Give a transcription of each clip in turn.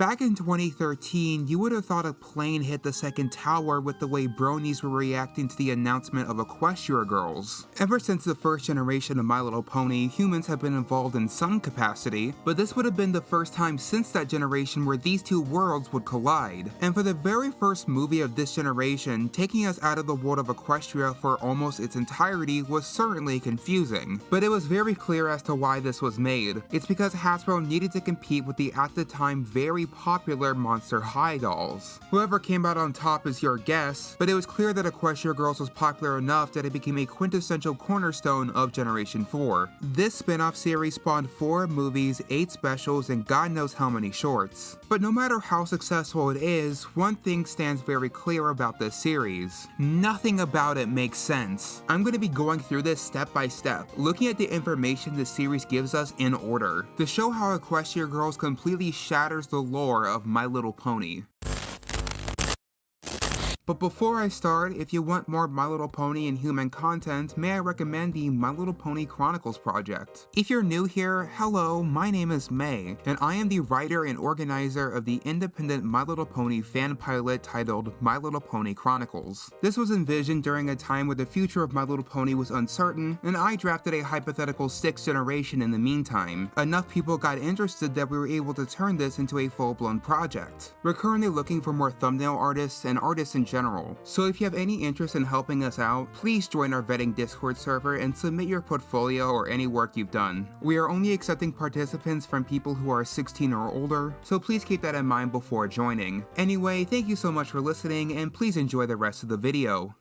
Back in 2013, you would have thought a plane hit the second tower with the way bronies were reacting to the announcement of Equestria girls. Ever since the first generation of My Little Pony, humans have been involved in some capacity, but this would have been the first time since that generation where these two worlds would collide. And for the very first movie of this generation, taking us out of the world of Equestria for almost its entirety was certainly confusing. But it was very clear as to why this was made. It's because Hasbro needed to compete with the at the time very popular Monster High dolls. Whoever came out on top is your guess, but it was clear that Equestria Girls was popular enough that it became a quintessential cornerstone of Generation 4. This spin-off series spawned 4 movies, 8 specials, and God knows how many shorts. But no matter how successful it is, one thing stands very clear about this series. Nothing about it makes sense. I'm going to be going through this step by step, looking at the information the series gives us in order, to show how Equestria Girls completely shatters the lore of My Little Pony. But before I start, if you want more My Little Pony and human content, may I recommend the My Little Pony Chronicles project. If you're new here, hello, my name is May, and I am the writer and organizer of the independent My Little Pony fan pilot titled My Little Pony Chronicles. This was envisioned during a time where the future of My Little Pony was uncertain, and I drafted a hypothetical 6th generation in the meantime. Enough people got interested that we were able to turn this into a full-blown project. We're currently looking for more thumbnail artists and artists in general. So if you have any interest in helping us out, please join our vetting Discord server and submit your portfolio or any work you've done. We are only accepting participants from people who are 16 or older, so please keep that in mind before joining. Anyway, thank you so much for listening, and please enjoy the rest of the video.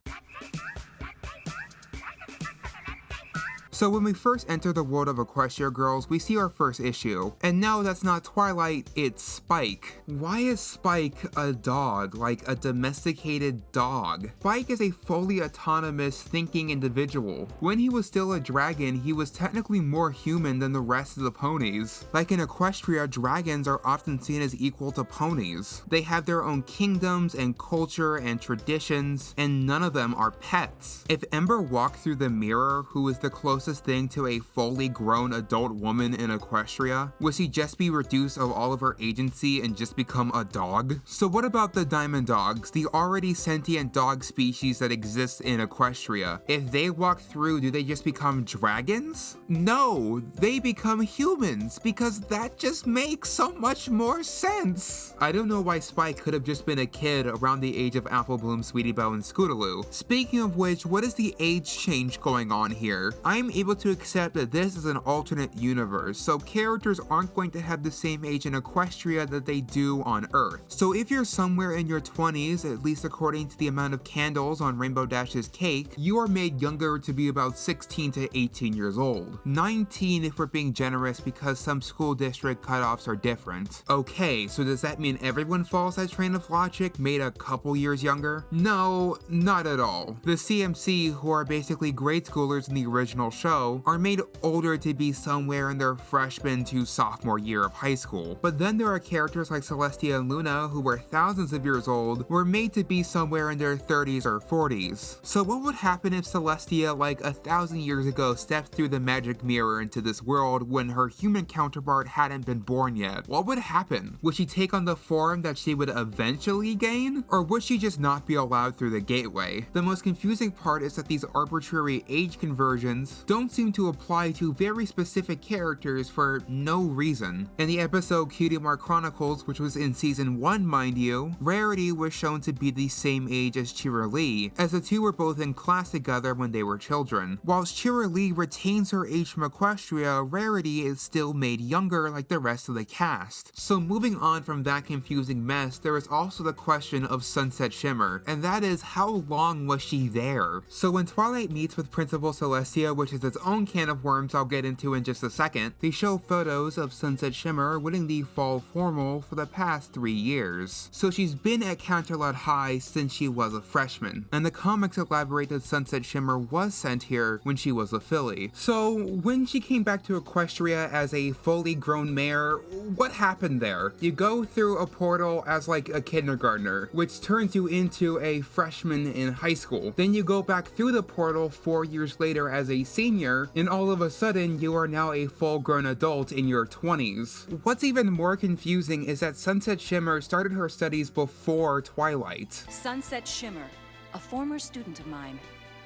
So when we first enter the world of Equestria Girls, we see our first issue. And no, that's not Twilight, it's Spike. Why is Spike a dog, like a domesticated dog? Spike is a fully autonomous, thinking individual. When he was still a dragon, he was technically more human than the rest of the ponies. Like in Equestria, dragons are often seen as equal to ponies. They have their own kingdoms and culture and traditions, and none of them are pets. If Ember walked through the mirror, who is the closest thing to a fully grown adult woman in Equestria, would she just be reduced of all of her agency and just become a dog? So what about the diamond dogs, the already sentient dog species that exists in Equestria? If they walk through, do they just become dragons? No, they become humans, because that just makes so much more sense. I don't know why Spike could have just been a kid around the age of Apple Bloom, Sweetie Belle, and Scootaloo. Speaking of which, what is the age change going on here? I'm able to accept that this is an alternate universe, so characters aren't going to have the same age in Equestria that they do on Earth. So if you're somewhere in your 20s, at least according to the amount of candles on Rainbow Dash's cake, you are made younger to be about 16 to 18 years old. 19 if we're being generous, because some school district cutoffs are different. Okay, so does that mean everyone follows that train of logic, made a couple years younger? No, not at all. The CMC, who are basically grade schoolers in the original show, are made older to be somewhere in their freshman to sophomore year of high school. But then there are characters like Celestia and Luna, who were thousands of years old, were made to be somewhere in their 30s or 40s. So what would happen if Celestia, like 1,000 years ago, stepped through the magic mirror into this world when her human counterpart hadn't been born yet? What would happen? Would she take on the form that she would eventually gain? Or would she just not be allowed through the gateway? The most confusing part is that these arbitrary age conversions don't seem to apply to very specific characters for no reason. In the episode Cutie Mark Chronicles, which was in season 1 mind you, Rarity was shown to be the same age as Cheerilee, as the two were both in class together when they were children. Whilst Cheerilee retains her age from Equestria, Rarity is still made younger like the rest of the cast. So moving on from that confusing mess, there is also the question of Sunset Shimmer, and that is, how long was she there? So when Twilight meets with Principal Celestia, which is its own can of worms I'll get into in just a second, they show photos of Sunset Shimmer winning the fall formal for the past 3 years. So she's been at Canterlot High since she was a freshman, and the comics elaborate that Sunset Shimmer was sent here when she was a filly. So when she came back to Equestria as a fully grown mare, what happened there? You go through a portal as like a kindergartner, which turns you into a freshman in high school. Then you go back through the portal 4 years later as a senior senior, and all of a sudden you are now a full-grown adult in your 20s. What's even more confusing is that Sunset Shimmer started her studies before Twilight. Sunset Shimmer, a former student of mine.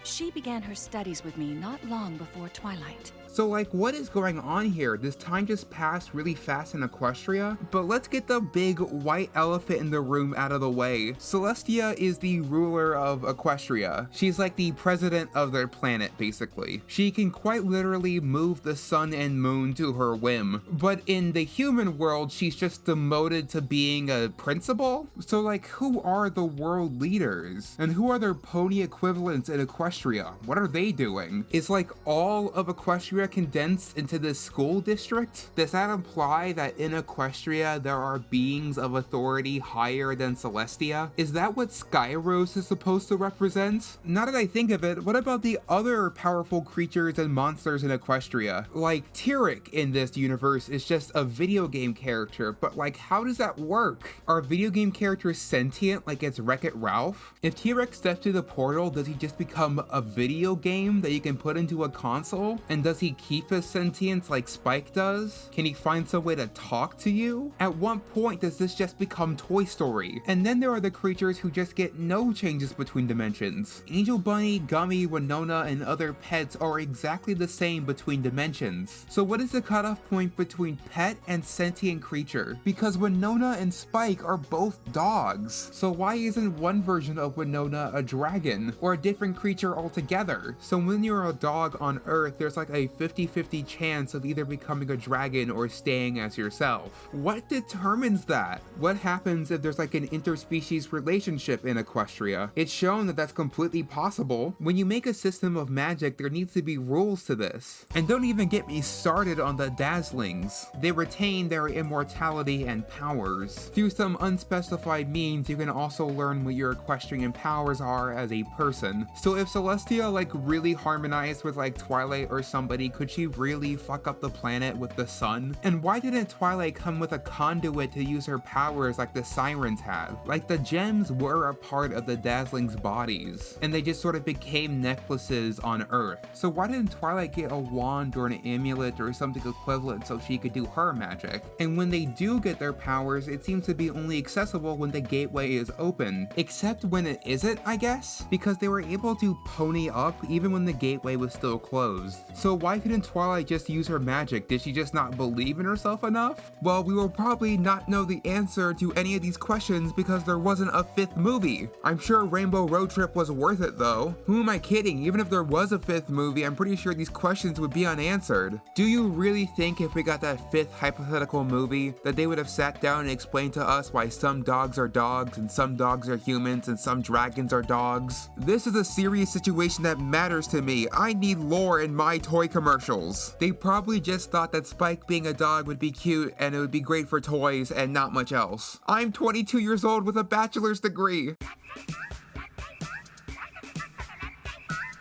She began her studies with me not long before Twilight. So like, what is going on here? Does time just pass really fast in Equestria? But let's get the big white elephant in the room out of the way. Celestia is the ruler of Equestria. She's like the president of their planet, basically. She can quite literally move the sun and moon to her whim. But in the human world, she's just demoted to being a principal? So like, who are the world leaders? And who are their pony equivalents in Equestria? What are they doing? Is like all of Equestria condensed into this school district? Does that imply that in Equestria there are beings of authority higher than Celestia? Is that what Skyros is supposed to represent? Now that I think of it, what about the other powerful creatures and monsters in Equestria? Like, Tyrek in this universe is just a video game character, but like, how does that work? Are video game characters sentient like it's Wreck-It Ralph? If Tyrek steps through the portal, does he just become a video game that you can put into a console? And does he keep his sentience like Spike does? Can he find some way to talk to you? At what point does this just become Toy Story? And then there are the creatures who just get no changes between dimensions. Angel Bunny, Gummy, Winona, and other pets are exactly the same between dimensions. So what is the cutoff point between pet and sentient creature? Because Winona and Spike are both dogs. So why isn't one version of Winona a dragon or a different creature altogether? So when you're a dog on Earth, there's like a 50-50 chance of either becoming a dragon or staying as yourself. What determines that? What happens if there's like an interspecies relationship in Equestria? It's shown that that's completely possible. When you make a system of magic, there needs to be rules to this. And don't even get me started on the Dazzlings. They retain their immortality and powers. Through some unspecified means, you can also learn what your equestrian powers are as a person. So if Celestia like really harmonized with like Twilight or somebody, could she really fuck up the planet with the sun? And why didn't Twilight come with a conduit to use her powers like the sirens had? Like, the gems were a part of the Dazzlings' bodies, and they just sort of became necklaces on Earth. So why didn't Twilight get a wand or an amulet or something equivalent so she could do her magic? And when they do get their powers, it seems to be only accessible when the gateway is open. Except when it isn't, I guess? Because they were able to pony up even when the gateway was still closed. So why couldn't Twilight just use her magic? Did she just not believe in herself enough? Well, we will probably not know the answer to any of these questions because there wasn't a fifth movie. I'm sure Rainbow Road Trip was worth it though. Who am I kidding? Even if there was a fifth movie, I'm pretty sure these questions would be unanswered. Do you really think if we got that fifth hypothetical movie that they would have sat down and explained to us why some dogs are dogs and some dogs are humans and some dragons are dogs? This is a serious situation that matters to me. I need lore in my toy commercials. They probably just thought that Spike being a dog would be cute and it would be great for toys and not much else. I'm 22 years old with a bachelor's degree.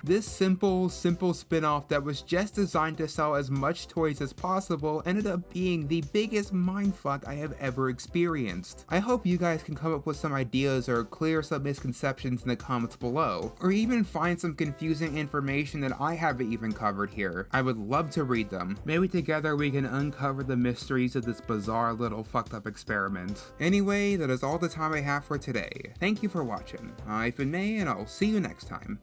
This simple spin-off that was just designed to sell as much toys as possible ended up being the biggest mindfuck I have ever experienced. I hope you guys can come up with some ideas or clear some misconceptions in the comments below, or even find some confusing information that I haven't even covered here. I would love to read them. Maybe together we can uncover the mysteries of this bizarre little fucked up experiment. Anyway, that is all the time I have for today. Thank you for watching. I've been May, and I'll see you next time.